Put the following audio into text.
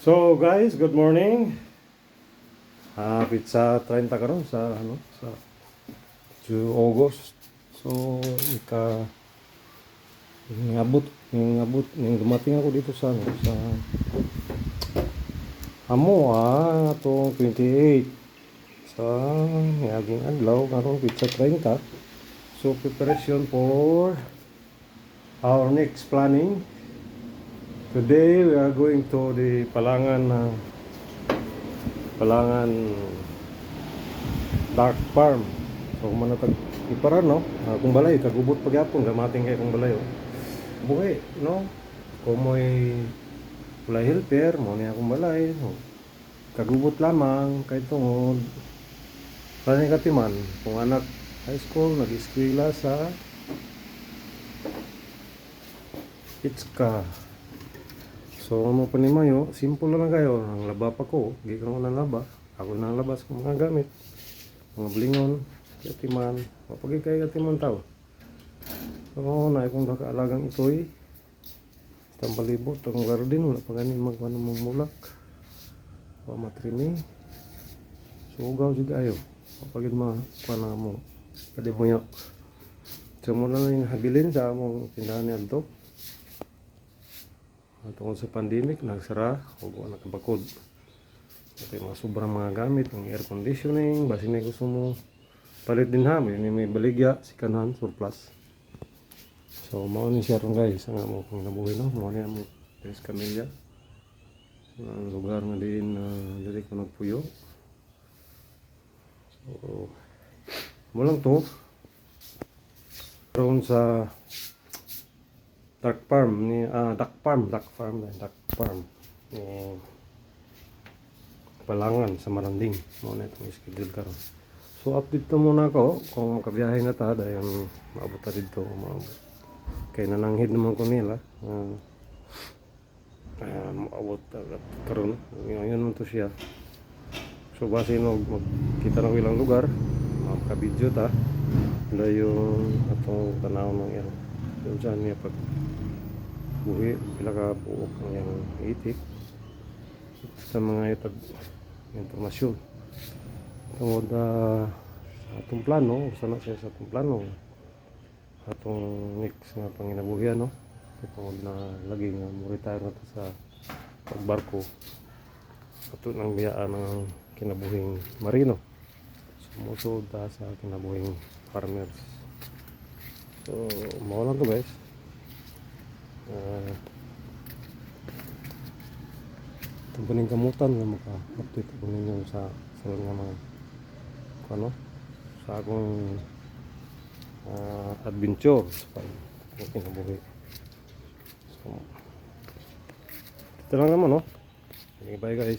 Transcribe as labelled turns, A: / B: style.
A: So guys, good morning. Pizza 30 karon sa 2 August. So ning dumating ako dito sa atong 28 sa miaging adlaw karon pizza 30. So preparation for our next planning. Today we are going to the Palangan Dark Farm. So manatag ipara no, kung balay kagubot pagyapon gamating kay kung balay. Buhay no. Kumoy walay helper mo niya akong balay. No? Kagubot lamang kay tungod Paning katiman kung anak high school nag-eskwela sa Itska. So mo pa ni Mayo, simple lang kayo. Ang laba pa ko, gikan ko ng laba. Ako nang labas ko mga gamit. Mga blingon, katiman, mapagi kay katiman tao. So na akong nakaalagang itoy. Tambalibot ang garden wala pa gani magkuan mong mulak. O matrimi. So ugaw jud ayo. Mapagi kuan na mo. Pwede mo yo. So mo lang habilin sa among tindahan ni adto. Tungkol sa pandemic, nagsara o nakabakod. Ito yung mga sobrang mga gamit, ng air conditioning, basi na gusto mo palit din ha, may baligya, sikanhan, surplus. So, mao ni siya ron guys, ang mo kung nabuhay no, mao ni mo Tres Camilla. Ang lugar nga din dili ko nagpuyo. So, mo lang to. Ron sa Duck Farm ni Duck Farm ni Palangan sa Maranding mo na itong schedule karon. So update to muna ako kung makabiyahe na ta dayon maabot ta dito kay nananghid naman ko nila maabot karon ngayon man to siya. So base no magkita ng ilang lugar makabidyo ta dayon atong tanaw ng yan yun dyan niya pag buhi pila ka buok ng yung itik sa mga itag informasyon tungod sa atong plano sana siya sa atong plano atong next nga panginabuhi no tungod na lagi nga mo retire na to sa pagbarko ato nang biyaan ng kinabuhing marino sumusod ta sa kinabuhing farmers. So mao lang to guys. Ito po kamutan nga maka-update po ninyo sa nga mga ano sa akong adventure sa kinabuhi. So ito lang naman no. Okay, bye guys.